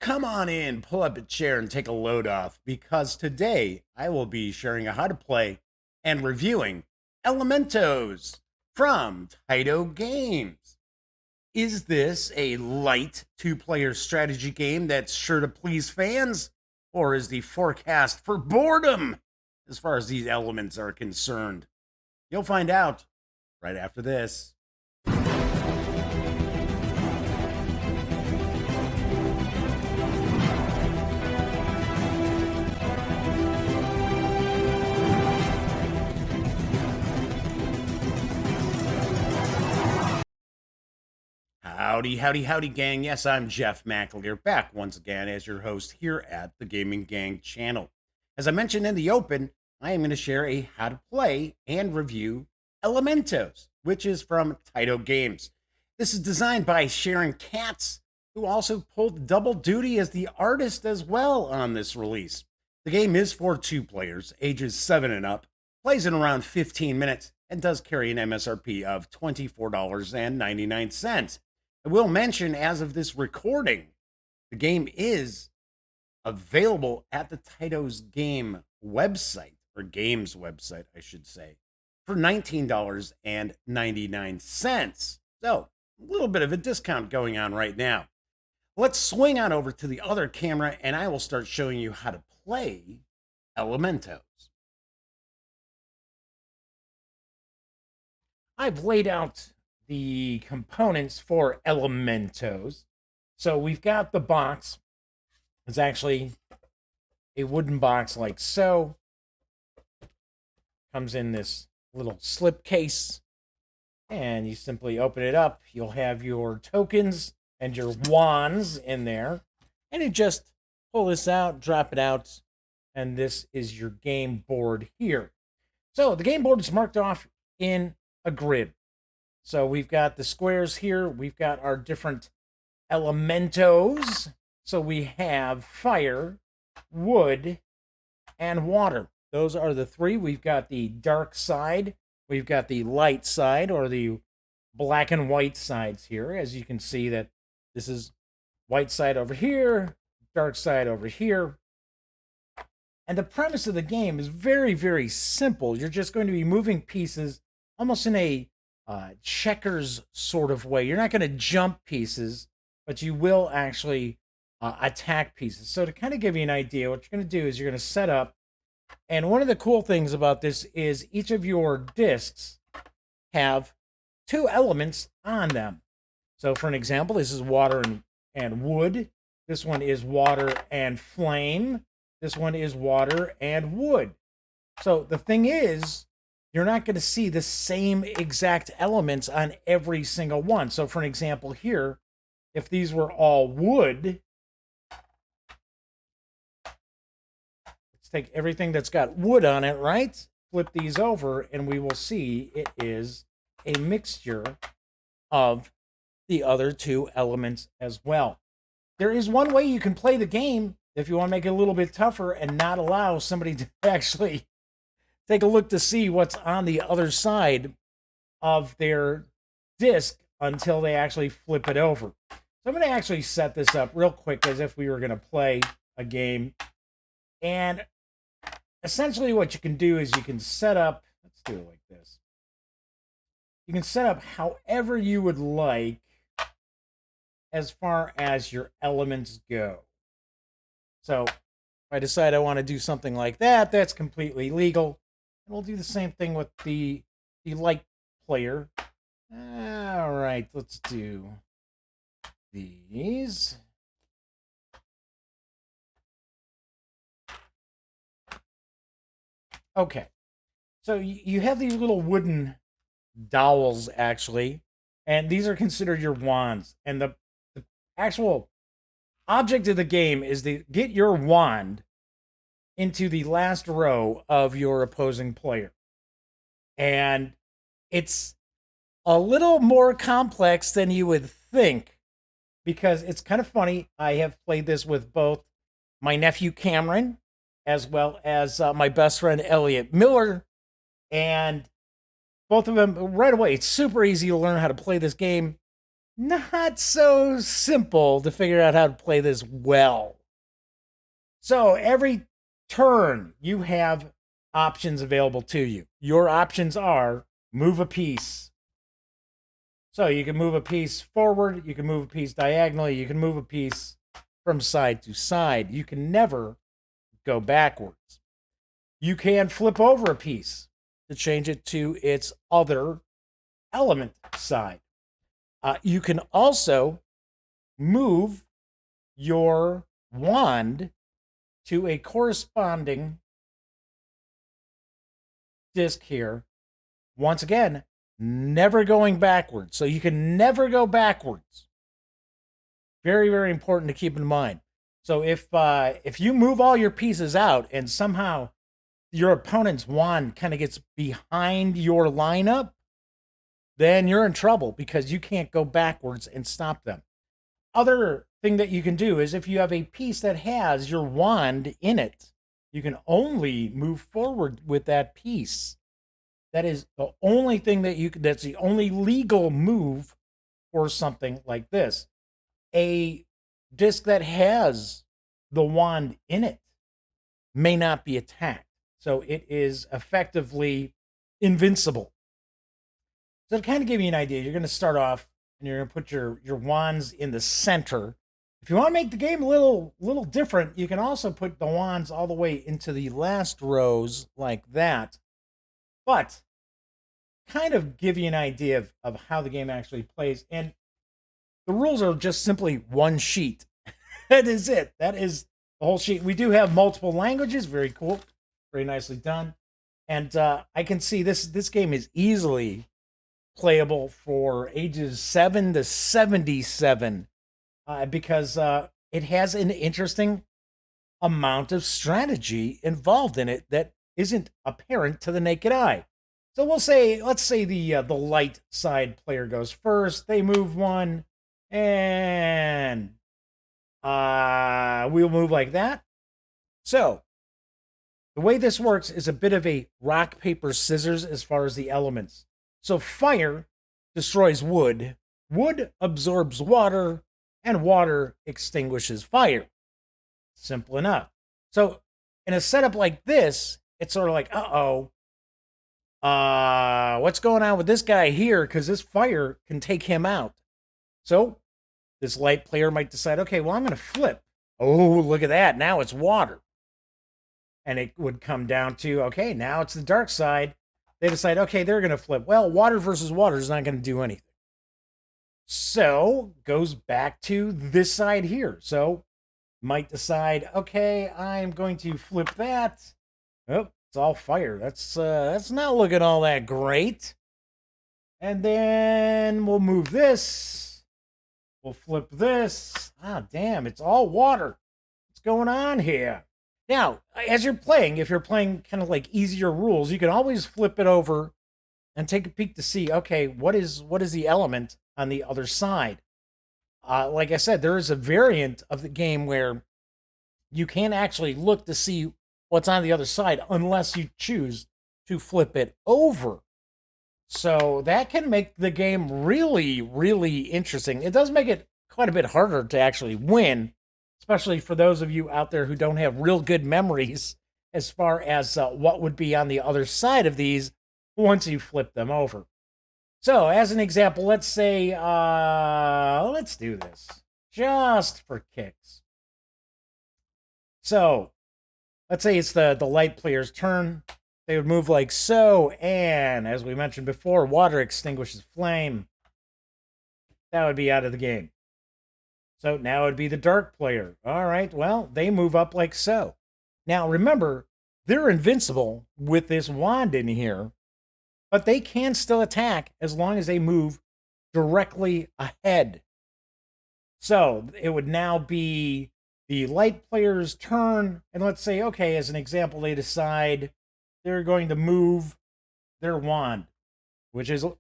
Come on in, pull up a chair, and take a load off because today I will be sharing how to play and reviewing Elementos from Tyto Games. Is this a light two-player strategy game that's sure to please fans, or is the forecast for boredom as far as these elements are concerned? You'll find out right after this. Howdy, howdy, howdy, gang. Yes, I'm Jeff McAleer, back once again as your host here at the Gaming Gang channel. As I mentioned in the open, I am going to share a how to play and review Elementos, which is from Tyto Games. This is designed by Sharon Katz, who also pulled double duty as the artist as well on this release. The game is for two players, ages 7 and up, plays in around 15 minutes, and does carry an MSRP of $24.99. I will mention, as of this recording, the game is available at the Tyto's Game website, or Games website, I should say, for $19.99. So, a little bit of a discount going on right now. Let's swing on over to the other camera, and I will start showing you how to play Elementos. I've laid out the components for Elementos. So we've got the box. It's actually a wooden box like so. Comes in this little slip case. And you simply open it up. You'll have your tokens and your wands in there. And you just pull this out, drop it out. And this is your game board here. So the game board is marked off in a grid. So we've got the squares here. We've got our different elementos. So we have fire, wood, and water. Those are the three. We've got the dark side. We've got the light side, or the black and white sides here. As you can see that this is white side over here, dark side over here. And the premise of the game is very, very simple. You're just going to be moving pieces almost in a checkers sort of way. You're not going to jump pieces, but you will actually attack pieces. So to kind of give you an idea, what you're going to do is you're going to set up. And one of the cool things about this is each of your discs have two elements on them. So for an example, this is water and wood. This one is water and flame. This one is water and wood. So the thing is, you're not going to see the same exact elements on every single one. So for an example here, if these were all wood, let's take everything that's got wood on it, right? Flip these over, and we will see it is a mixture of the other two elements as well. There is one way you can play the game if you want to make it a little bit tougher and not allow somebody to actually take a look to see what's on the other side of their disc until they actually flip it over. So I'm going to actually set this up real quick as if we were going to play a game. And essentially what you can do is you can set up, let's do it like this. You can set up however you would like as far as your elements go. So if I decide I want to do something like that, that's completely legal. And we'll do the same thing with the light player. All right, let's do these. Okay, so you have these little wooden dowels, actually, and these are considered your wands. And the actual object of the game is to get your wand into the last row of your opposing player. And it's a little more complex than you would think, because it's kind of funny. I have played this with both my nephew Cameron as well as my best friend Elliot Miller, and both of them right away. It's super easy to learn how to play this game. not so simple to figure out how to play this well. So every turn, you have options available to you. Your options are move a piece. So you can move a piece forward, you can move a piece diagonally, you can move a piece from side to side. You can never go backwards. You can flip over a piece to change it to its other element side. You can also move your wand to a corresponding disc here. Once again, never going backwards. So you can never go backwards. Very, very important to keep in mind. So if you move all your pieces out and somehow your opponent's wand kind of gets behind your lineup, then you're in trouble because you can't go backwards and stop them. Other thing that you can do is if you have a piece that has your wand in it, you can only move forward with that piece. That is the only thing that's the only legal move for something like this. A disc that has the wand in it may not be attacked. So it is effectively invincible. So to kind of give you an idea, you're going to start off and you're going to put your wands in the center. If you want to make the game a little different, you can also put the wands all the way into the last rows like that. But kind of give you an idea of how the game actually plays. And the rules are just simply one sheet. That is it. That is the whole sheet. We do have multiple languages. Very cool. Very nicely done. And I can see this game is easily playable for ages 7 to 77 because it has an interesting amount of strategy involved in it that isn't apparent to the naked eye. So let's say the light side player goes first. They move one, and we'll move like that. So the way this works is a bit of a rock, paper, scissors as far as the elements. So fire destroys wood, wood absorbs water, and water extinguishes fire. Simple enough. So in a setup like this, it's sort of like, what's going on with this guy here? Because this fire can take him out. So this light player might decide, okay, well, I'm going to flip. Oh, look at that. Now it's water. And it would come down to, okay, now it's the dark side. They decide, okay, they're going to flip. Well, water versus water is not going to do anything. So goes back to this side here. So might decide, okay, I'm going to flip that. Oh, it's all fire. That's not looking all that great. And then we'll move this. We'll flip this. Ah, damn, it's all water. What's going on here? Now, as you're playing, if you're playing kind of like easier rules, you can always flip it over and take a peek to see, okay, what is the element on the other side? Like I said, there is a variant of the game where you can't actually look to see what's on the other side unless you choose to flip it over. So that can make the game really, really interesting. It does make it quite a bit harder to actually win, especially for those of you out there who don't have real good memories as far as what would be on the other side of these once you flip them over. So, as an example, let's say, let's do this just for kicks. So, let's say it's the light player's turn. They would move like so, and as we mentioned before, water extinguishes flame. That would be out of the game. So now it would be the dark player. All right, well, they move up like so. Now, remember, they're invincible with this wand in here, but they can still attack as long as they move directly ahead. So it would now be the light player's turn, and let's say, okay, as an example, they decide they're going to move their wand, which is a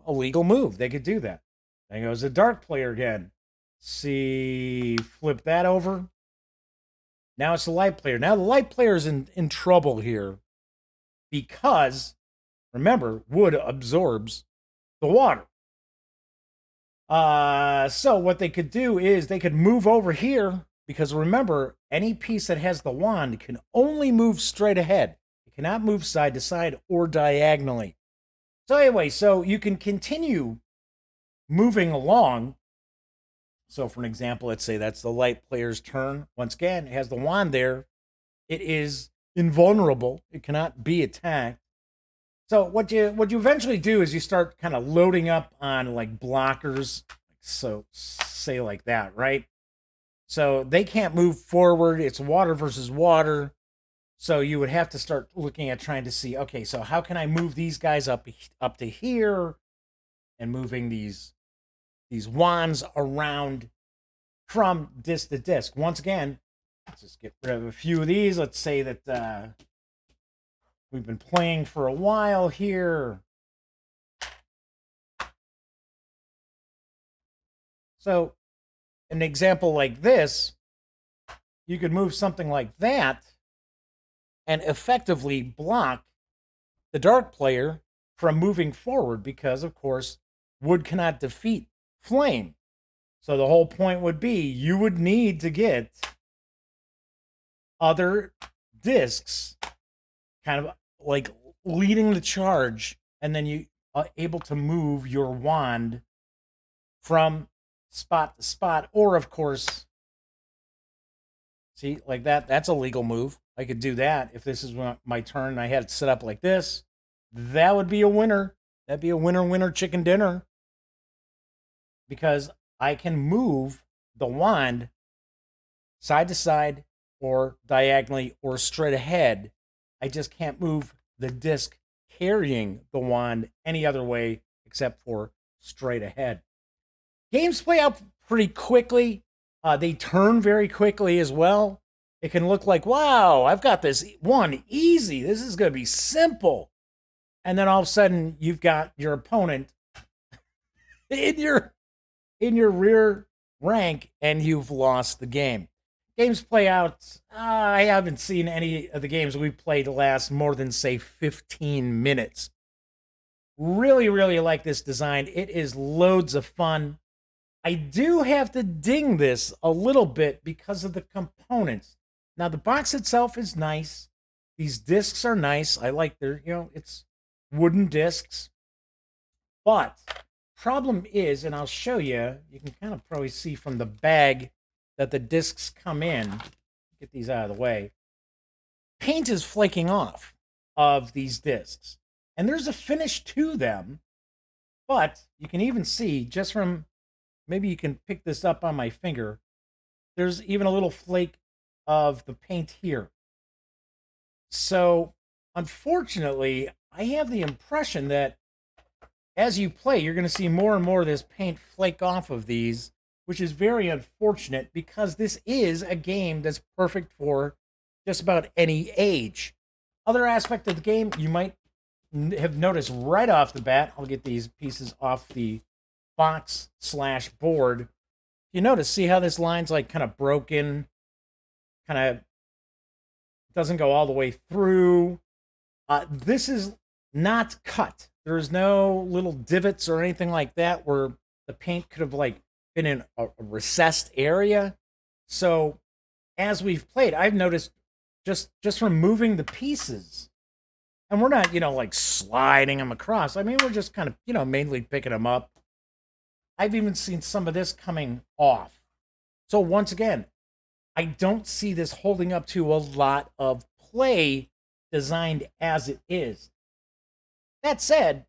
legal move. They could do that. Then goes the dark player again. See, flip that over. Now it's the light player. Now the light player is in trouble here because, remember, wood absorbs the water. So what they could do is they could move over here, because remember, any piece that has the wand can only move straight ahead. It cannot move side to side or diagonally. So anyway, so you can continue moving along. So for an example, let's say that's the light player's turn. Once again, it has the wand there. It is invulnerable. It cannot be attacked. So what you eventually do is you start kind of loading up on like blockers, so say like that, right? So they can't move forward. It's water versus water. So you would have to start looking at trying to see, okay, so how can I move these guys up to here, and moving these wands around from disc to disc. Once again, let's just get rid of a few of these. Let's say that we've been playing for a while here. So an example like this, you could move something like that and effectively block the dark player from moving forward, because, of course, wood cannot defeat flame. So the whole point would be you would need to get other discs kind of like leading the charge, and then you are able to move your wand from spot to spot. Or, of course, see, like that, that's a legal move. I could do that if this is my turn and I had it set up like this. That would be a winner. That'd be a winner chicken dinner, because I can move the wand side to side or diagonally or straight ahead. I just can't move the disc carrying the wand any other way except for straight ahead. Games play out pretty quickly. They turn very quickly as well. It can look like, wow, I've got this one easy. This is going to be simple. And then all of a sudden, you've got your opponent in your rear rank, and you've lost the game. Games play out. I haven't seen any of the games we've played last more than, say, 15 minutes. Really, really like this design. It is loads of fun. I do have to ding this a little bit because of the components. Now, the box itself is nice. These discs are nice. I like their, it's wooden discs. But problem is, and I'll show you, you can kind of probably see from the bag that the discs come in. Get these out of the way. Paint is flaking off of these discs. And there's a finish to them. But you can even see, just from, maybe you can pick this up on my finger, there's even a little flake of the paint here. So, unfortunately, I have the impression that as you play, you're going to see more and more of this paint flake off of these, which is very unfortunate, because this is a game that's perfect for just about any age. Other aspect of the game you might have noticed right off the bat, I'll get these pieces off the box/board. You notice, see how this line's like kind of broken, kind of doesn't go all the way through. This is not cut. There's no little divots or anything like that where the paint could have like been in a recessed area. So as we've played, I've noticed just from moving the pieces, and we're not, like sliding them across. I mean, we're just kind of, mainly picking them up. I've even seen some of this coming off. So once again, I don't see this holding up to a lot of play designed as it is. That said,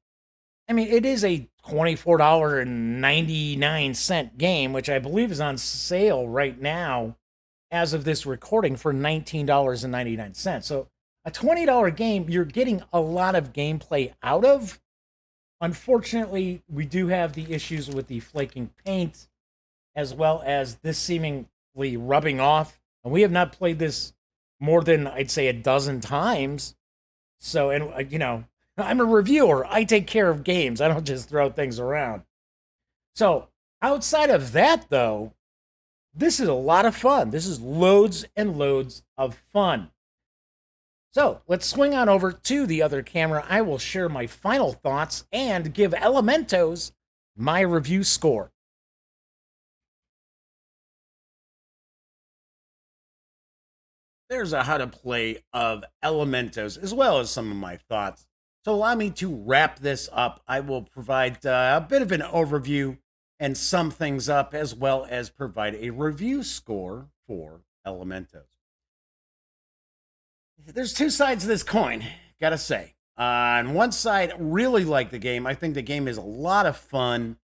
I mean, it is a $24.99 game, which I believe is on sale right now as of this recording for $19.99. So a $20 game, you're getting a lot of gameplay out of. Unfortunately, we do have the issues with the flaking paint, as well as this seemingly rubbing off. And we have not played this more than, I'd say, a dozen times. So, and, I'm a reviewer. I take care of games. I don't just throw things around. So, outside of that, though, this is a lot of fun. This is loads and loads of fun. So, let's swing on over to the other camera. I will share my final thoughts and give Elementos my review score. there's a how to play of Elementos, as well as some of my thoughts. So allow me to wrap this up. I will provide a bit of an overview and sum things up, as well as provide a review score for Elementos. There's two sides of this coin, gotta say. On one side, really like the game. I think the game is a lot of fun.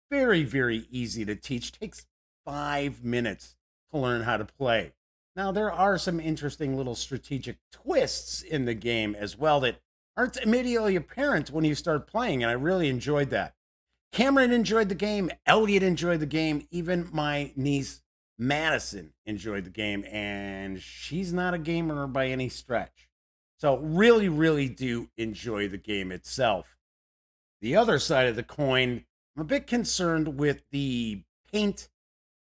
Very, very easy to teach. Takes 5 minutes to learn how to play. Now, there are some interesting little strategic twists in the game as well that aren't immediately apparent when you start playing, and I really enjoyed that. Cameron enjoyed the game. Elliot enjoyed the game. Even my niece, Madison, enjoyed the game, and she's not a gamer by any stretch. So really, really do enjoy the game itself. The other side of the coin, I'm a bit concerned with the paint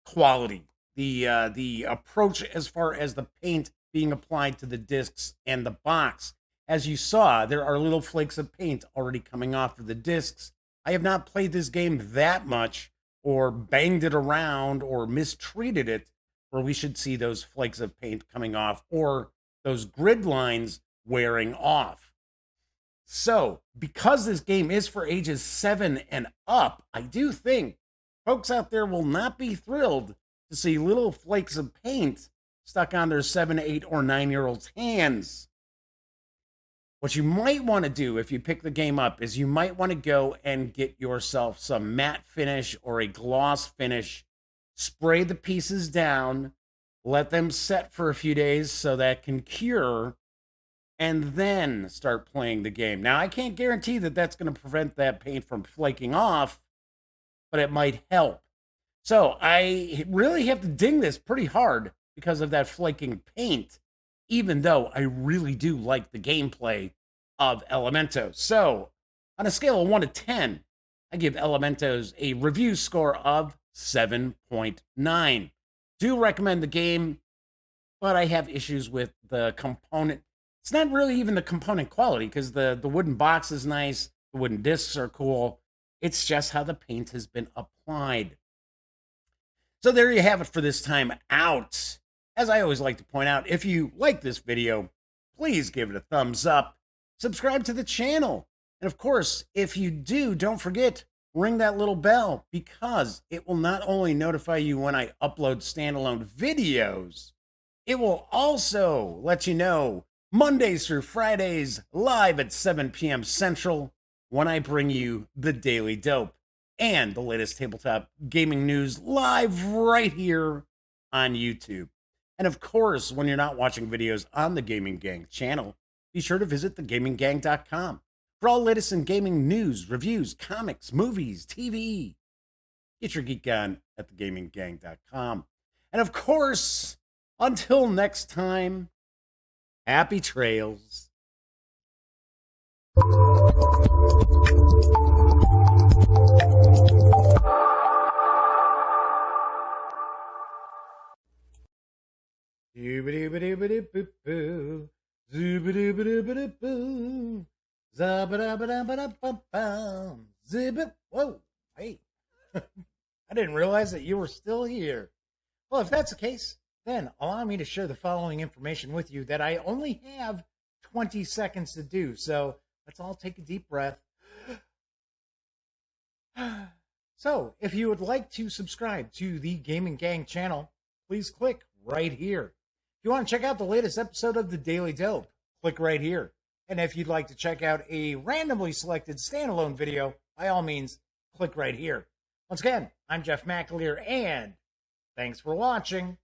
quality, the approach as far as the paint being applied to the discs and the box. As you saw, there are little flakes of paint already coming off of the discs. I have not played this game that much or banged it around or mistreated it where we should see those flakes of paint coming off or those grid lines wearing off. So, because this game is for ages 7 and up, I do think folks out there will not be thrilled to see little flakes of paint stuck on their 7, 8, or 9-year-olds' hands. What you might want to do if you pick the game up is you might want to go and get yourself some matte finish or a gloss finish, spray the pieces down, let them set for a few days so that can cure, and then start playing the game. Now, I can't guarantee that that's going to prevent that paint from flaking off, but it might help. So I really have to ding this pretty hard because of that flaking paint, even though I really do like the gameplay of Elementos. So on a scale of 1 to 10, I give Elementos a review score of 7.9. Do recommend the game, but I have issues with the component. It's not really even the component quality because the wooden box is nice, the wooden discs are cool. It's just how the paint has been applied. So there you have it for this time out. As I always like to point out, if you like this video, please give it a thumbs up, subscribe to the channel, and of course, if you do, don't forget, ring that little bell because it will not only notify you when I upload standalone videos, it will also let you know Mondays through Fridays live at 7 p.m. Central when I bring you the Daily Dope and the latest tabletop gaming news live right here on YouTube. And of course, when you're not watching videos on the Gaming Gang channel, be sure to visit thegaminggang.com for all latest in gaming news, reviews, comics, movies, TV. Get your geek on at thegaminggang.com. And of course, until next time, happy trails. Zoobity-bitty-bitty-boo-boo. Zoobity-bitty-bitty-boo. Zabba-dabba-dabba-dabba-bum. Zibbit. Whoa, hey. I didn't realize that you were still here. Well, if that's the case, then allow me to share the following information with you that I only have 20 seconds to do. So let's all take a deep breath. So if you would like to subscribe to the Gaming Gang channel, please click right here. If you want to check out the latest episode of the Daily Dope, click right here. And if you'd like to check out a randomly selected standalone video, by all means, click right here. Once again, I'm Jeff McAleer, and thanks for watching.